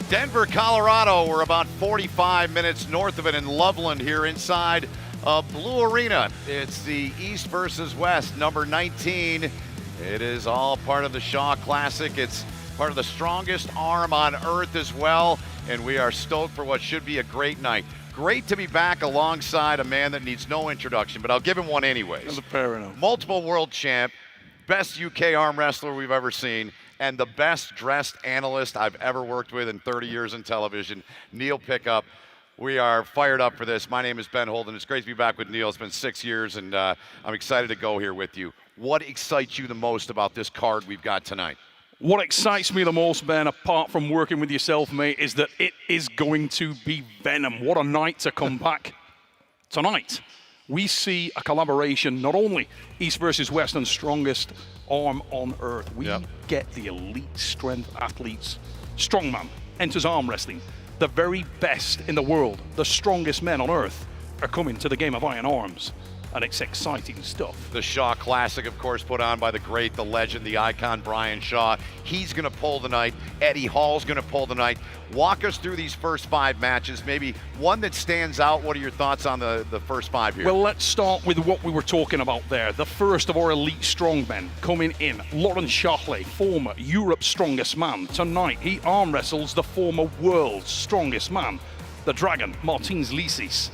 Denver, Colorado. We're about 45 minutes north of it in Loveland here inside Blue Arena. It's the East versus West, number 19. It is all part of the Shaw Classic. It's part of the strongest arm on earth as well, and we are stoked for what should be a great night. Great to be back alongside a man that needs no introduction, but I'll give him one anyways. Multiple world champ, best UK arm wrestler we've ever seen, and the best dressed analyst I've ever worked with in 30 years in television, Neil Pickup. We are fired up for this. My name is Ben Holden. It's great to be back with Neil. It's been 6 years, and I'm excited to go here with you. What excites you the most about this card we've got tonight? What excites me the most, Ben, apart from working with yourself, mate, is that it is going to be venom. What a night to come back. Tonight, we see a collaboration, not only East versus West and strongest arm on earth. We get the elite strength athletes. Strongman enters arm wrestling. The very best in the world, the strongest men on earth, are coming to the game of Iron Arms. And it's exciting stuff. The Shaw Classic, of course, put on by the great, the legend, the icon, Brian Shaw. He's going to pull the night. Eddie Hall's going to pull the night. Walk us through these first 5 matches. Maybe one that stands out. What are your thoughts on the first 5 here? Well, let's start with what we were talking about there. The first of our elite strongmen coming in. Lawrence Shockley, former Europe's strongest man. Tonight, he arm wrestles the former world's strongest man, the Dragon, Martins Licis.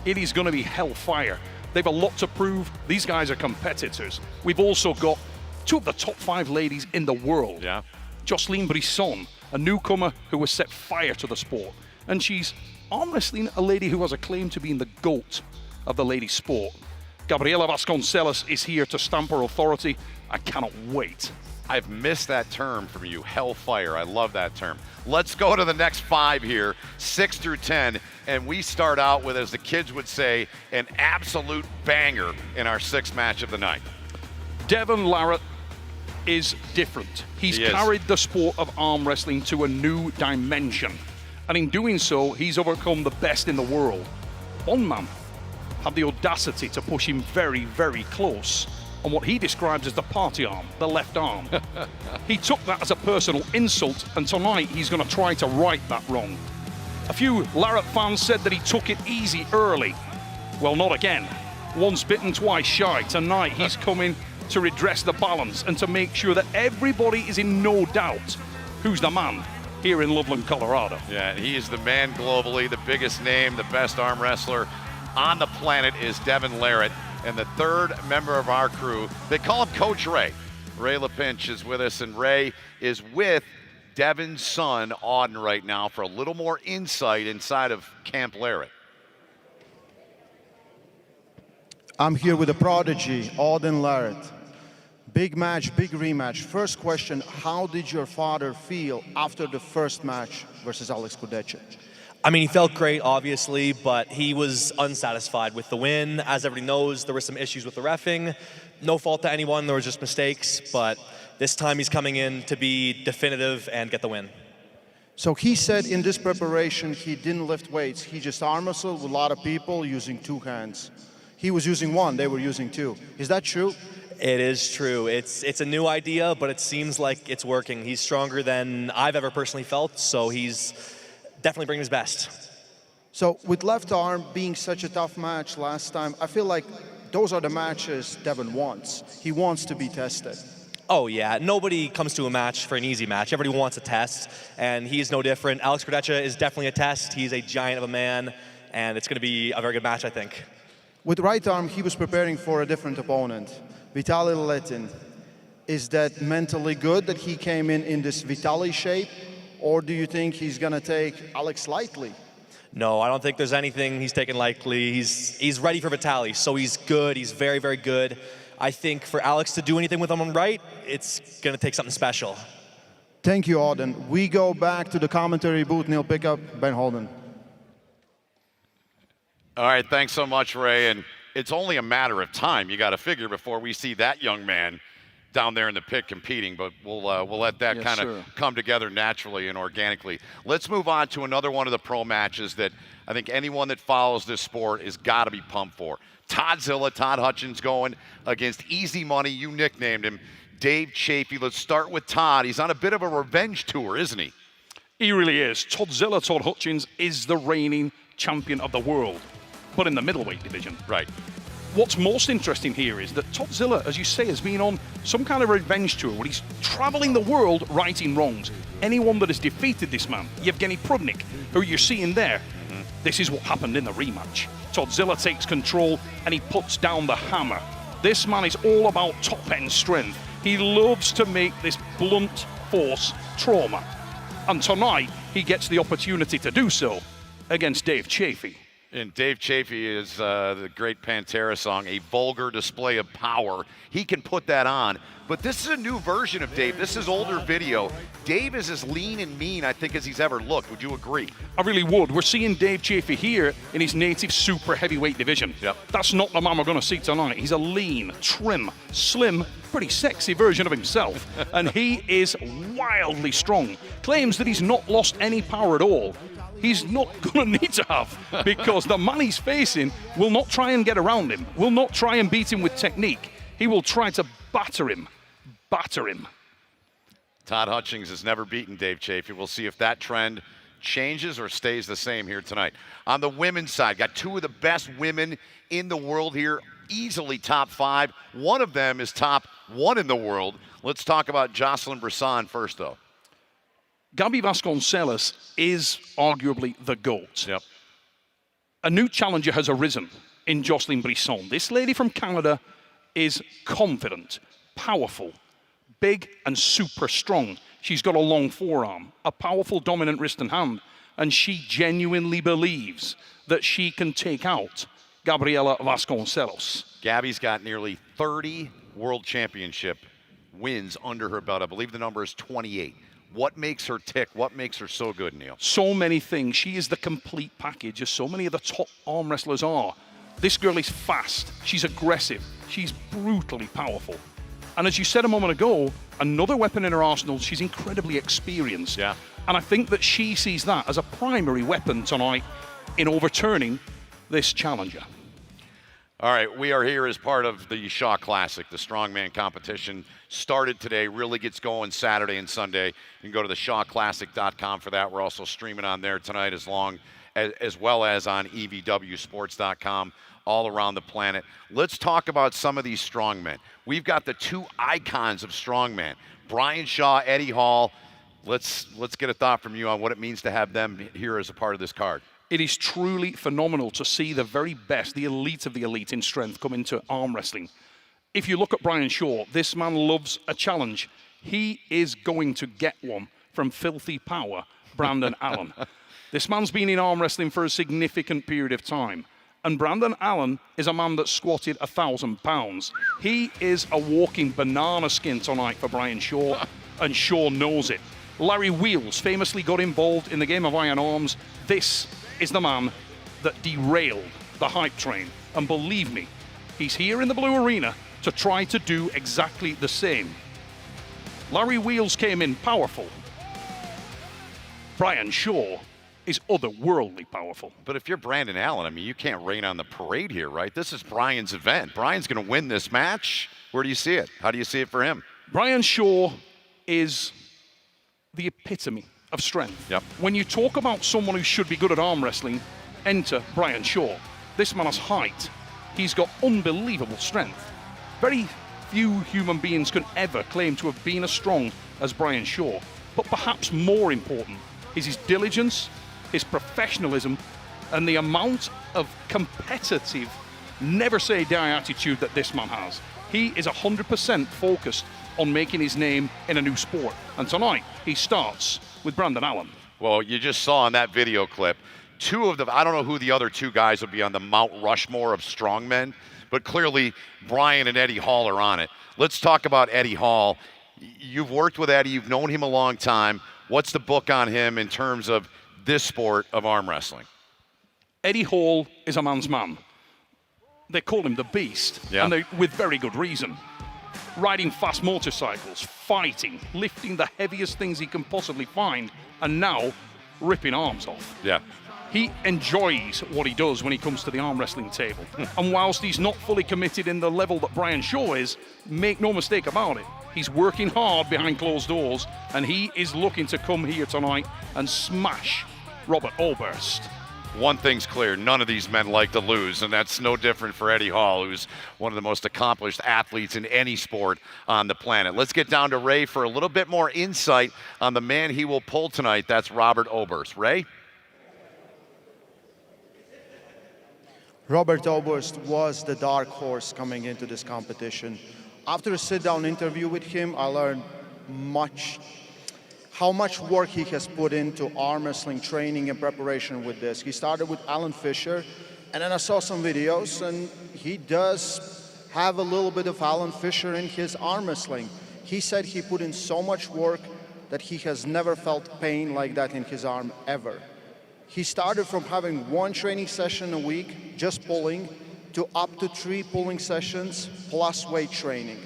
It is going to be hellfire. They've a lot to prove. These guys are competitors. We've also got 2 of the top 5 ladies in the world. Yeah. Jocelyne Brisson, a newcomer who has set fire to the sport. And she's arm wrestling a lady who has a claim to being the GOAT of the ladies' sport. Gabriela Vasconcelos is here to stamp her authority. I cannot wait. I've missed that term from you, hellfire. I love that term. Let's go to the next 5 here, 6 through 10, and we start out with, as the kids would say, an absolute banger in our 6th match of the night. Devon Larratt is different. He's carried the sport of arm wrestling to a new dimension, and in doing so, he's overcome the best in the world. One man had the audacity to push him very, very close on what he describes as the party arm, the left arm. He took that as a personal insult, and tonight he's going to try to right that wrong. A few Larratt fans said that he took it easy early. Well, not again. Once bitten, twice shy. Tonight he's coming to redress the balance and to make sure that everybody is in no doubt who's the man here in Loveland, Colorado. Yeah, he is the man globally, the biggest name, the best arm wrestler on the planet is Devon Larratt. And the 3rd member of our crew, they call him Coach Ray. Ray LaPinch is with us, and Ray is with Devon's son, Auden, right now for a little more insight inside of Camp Larratt. I'm here with a prodigy, Auden Larratt. Big match, big rematch. First question, how did your father feel after the first match versus Alex Kudecha? I mean, he felt great, obviously, but he was unsatisfied with the win. As everybody knows, there were some issues with the reffing. No fault to anyone, there were just mistakes, but this time he's coming in to be definitive and get the win. So he said in this preparation he didn't lift weights. He just arm wrestled with a lot of people using 2 hands. He was using 1, they were using 2. Is that true? It is true. It's a new idea, but it seems like it's working. He's stronger than I've ever personally felt, so he's definitely bringing his best. So with left arm being such a tough match last time, I feel like those are the matches Devon wants. He wants to be tested. Oh yeah, nobody comes to a match for an easy match. Everybody wants a test, and he's no different. Alex Kudecha is definitely a test. He's a giant of a man, and it's going to be a very good match, I think. With right arm, he was preparing for a different opponent, Vitaly Letin. Is that mentally good that he came in this Vitaly shape? Or do you think he's going to take Alex lightly? No, I don't think there's anything he's taking lightly. He's ready for Vitaly, so he's good. He's very, very good. I think for Alex to do anything with him right, it's going to take something special. Thank you, Auden. We go back to the commentary booth. Neil Pickup, Ben Holden. All right, thanks so much, Ray. And it's only a matter of time, you got to figure, before we see that young man down there in the pit competing, but we'll let that kind of come together naturally and organically. Let's move on to another one of the pro matches that I think anyone that follows this sport has got to be pumped for. Todd Hutchins going against Easy Money, you nicknamed him, Dave Chafee. Let's start with Todd. He's on a bit of a revenge tour, isn't he? He really is. Todzilla Todd Hutchins is the reigning champion of the world, but in the middleweight division. Right. What's most interesting here is that Todzilla, as you say, has been on some kind of revenge tour where he's traveling the world righting wrongs. Anyone that has defeated this man, Yevgeny Prudnik, who you're seeing there, this is what happened in the rematch. Todzilla takes control and he puts down the hammer. This man is all about top-end strength. He loves to make this blunt force trauma. And tonight, he gets the opportunity to do so against Dave Chafee. And Dave Chafee is the great Pantera song, a vulgar display of power. He can put that on. But this is a new version of Dave. This is older video. Dave is as lean and mean, I think, as he's ever looked. Would you agree? I really would. We're seeing Dave Chafee here in his native super heavyweight division. Yep. That's not the man we're going to see tonight. He's a lean, trim, slim, pretty sexy version of himself. And he is wildly strong. Claims that he's not lost any power at all. He's not going to need to have, because the man he's facing will not try and get around him, will not try and beat him with technique. He will try to batter him. Todd Hutchins has never beaten Dave Chafee. We'll see if that trend changes or stays the same here tonight. On the women's side, got two of the best women in the world here, easily top 5. One of them is top 1 in the world. Let's talk about Jocelyn Brisson first, though. Gabi Vasconcelos is arguably the GOAT. Yep. A new challenger has arisen in Jocelyn Brisson. This lady from Canada is confident, powerful, big and super strong. She's got a long forearm, a powerful dominant wrist and hand, and she genuinely believes that she can take out Gabriela Vasconcelos. Gabby's got nearly 30 world championship wins under her belt. I believe the number is 28. What makes her tick? What makes her so good, Neil? So many things. She is the complete package, as so many of the top arm wrestlers are. This girl is fast. She's aggressive. She's brutally powerful. And as you said a moment ago, another weapon in her arsenal, she's incredibly experienced. Yeah. And I think that she sees that as a primary weapon tonight in overturning this challenger. All right, we are here as part of the Shaw Classic. The strongman competition started today, really gets going Saturday and Sunday. You can go to the shawclassic.com for that. We're also streaming on there tonight as well as on evwsports.com all around the planet. Let's talk about some of these strongmen. We've got the two icons of strongman, Brian Shaw, Eddie Hall. Let's get a thought from you on what it means to have them here as a part of this card. It is truly phenomenal to see the very best, the elite of the elite in strength come into arm wrestling. If you look at Brian Shaw, this man loves a challenge. He is going to get one from Filthy Power, Brandon Allen. This man's been in arm wrestling for a significant period of time. And Brandon Allen is a man that squatted 1,000 pounds. He is a walking banana skin tonight for Brian Shaw, and Shaw knows it. Larry Wheels famously got involved in the game of Iron Arms. This is the man that derailed the hype train. And believe me, he's here in the Blue Arena to try to do exactly the same. Larry Wheels came in powerful. Brian Shaw is otherworldly powerful. But if you're Brandon Allen, I mean, you can't rain on the parade here, right? This is Brian's event. Brian's going to win this match. Where do you see it? How do you see it for him? Brian Shaw is the epitome of strength. Yep. When you talk about someone who should be good at arm wrestling, enter Brian Shaw. This man has height. He's got unbelievable strength. Very few human beings can ever claim to have been as strong as Brian Shaw. But perhaps more important is his diligence, his professionalism, and the amount of competitive, never say die attitude that this man has. He is 100% focused on making his name in a new sport. And tonight, he starts with Brandon Allen. Well, you just saw in that video clip, two of the, I don't know who the other two guys would be on the Mount Rushmore of strongmen, but clearly Brian and Eddie Hall are on it. Let's talk about Eddie Hall. You've worked with Eddie, you've known him a long time. What's the book on him in terms of this sport of arm wrestling? Eddie Hall is a man's man. They call him the Beast, and they, with very good reason. Riding fast motorcycles, fighting, lifting the heaviest things he can possibly find, and now ripping arms off. Yeah. He enjoys what he does when he comes to the arm wrestling table. And whilst he's not fully committed in the level that Brian Shaw is, make no mistake about it, he's working hard behind closed doors, and he is looking to come here tonight and smash Robert Oberst. One thing's clear, none of these men like to lose, and that's no different for Eddie Hall, who's one of the most accomplished athletes in any sport on the planet. Let's get down to Ray for a little bit more insight on the man he will pull tonight. That's Robert Oberst. Ray? Robert Oberst was the dark horse coming into this competition. After a sit-down interview with him, I learned how much work he has put into arm wrestling training and preparation with this. He started with Alan Fisher, and then I saw some videos, and he does have a little bit of Alan Fisher in his arm wrestling. He said he put in so much work that he has never felt pain like that in his arm ever. He started from having 1 training session a week, just pulling, to up to 3 pulling sessions plus weight training.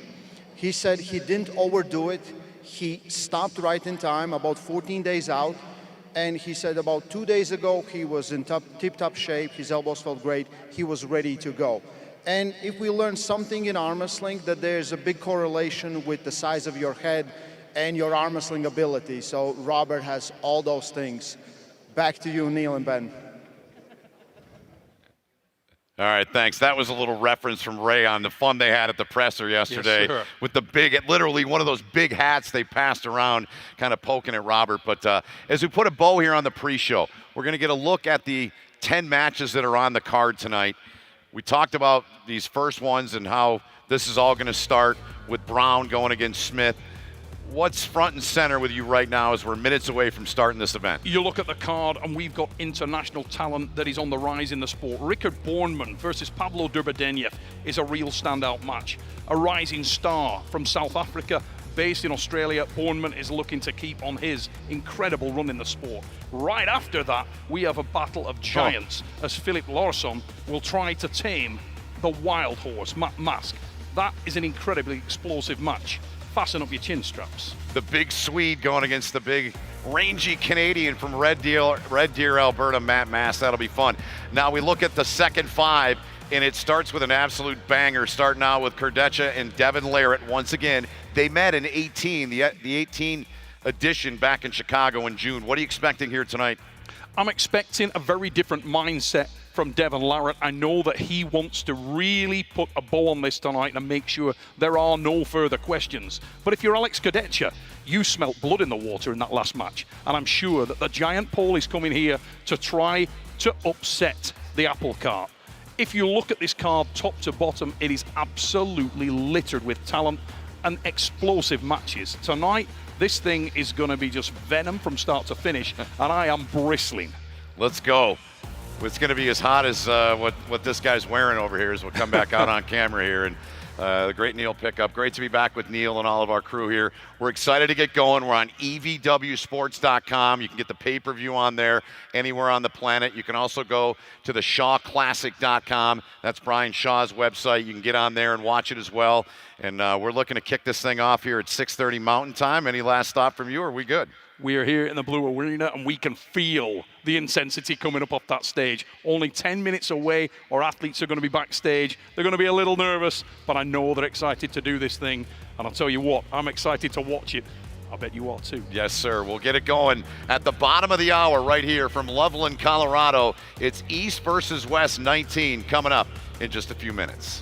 He said he didn't overdo it. He stopped right in time, about 14 days out, and he said about 2 days ago he was in tip-top shape, his elbows felt great, he was ready to go. And if we learn something in arm wrestling, that there's a big correlation with the size of your head and your arm wrestling ability. So Robert has all those things. Back to you, Neil and Ben. All right, thanks. That was a little reference from Ray on the fun they had at the presser yesterday. Yes, sir. With the big, literally one of those big hats they passed around, kind of poking at Robert. But as we put a bow here on the pre-show, we're going to get a look at the 10 matches that are on the card tonight. We talked about these first ones and how this is all going to start with Brown going against Smith. What's front and center with you right now as we're minutes away from starting this event? You look at the card, and we've got international talent that is on the rise in the sport. Richard Borneman versus Pavlo Durbadenyev is a real standout match. A rising star from South Africa, based in Australia. Borneman is looking to keep on his incredible run in the sport. Right after that, we have a battle of giants as Philip Larsson will try to tame the wild horse, Matt Mask. That is an incredibly explosive match. Fasten up your chin straps. The big Swede going against the big rangy Canadian from Red Deer, Alberta, Matt Mask. That'll be fun. Now we look at the second 5, and it starts with an absolute banger, starting out with Kurdecha and Devin Larratt. Once again, they met in 18, the 18 edition back in Chicago in June. What are you expecting here tonight? I'm expecting a very different mindset from Devin Larratt. I know that he wants to really put a bow on this tonight and make sure there are no further questions. But if you're Alex Kurdecha, you smelt blood in the water in that last match. And I'm sure that the giant Paul is coming here to try to upset the apple cart. If you look at this card top to bottom, it is absolutely littered with talent and explosive matches. Tonight, this thing is going to be just venom from start to finish, and I am bristling. Let's go. It's going to be as hot as what this guy's wearing over here as we'll come back out on camera here. And the great Neil pickup. Great to be back with Neil and all of our crew here. We're excited to get going. We're on evwsports.com. You can get the pay-per-view on there anywhere on the planet. You can also go to the shawclassic.com. That's Brian Shaw's website. You can get on there and watch it as well. And we're looking to kick this thing off here at 6:30 Mountain Time. Any last thought from you, or are we good? We are here in the Blue Arena, and we can feel the intensity coming up off that stage. Only 10 minutes away, our athletes are going to be backstage. They're going to be a little nervous, but I know they're excited to do this thing. And I'll tell you what, I'm excited to watch it. I bet you are too. Yes, sir. We'll get it going at the bottom of the hour right here from Loveland, Colorado. It's East versus West 19 coming up in just a few minutes.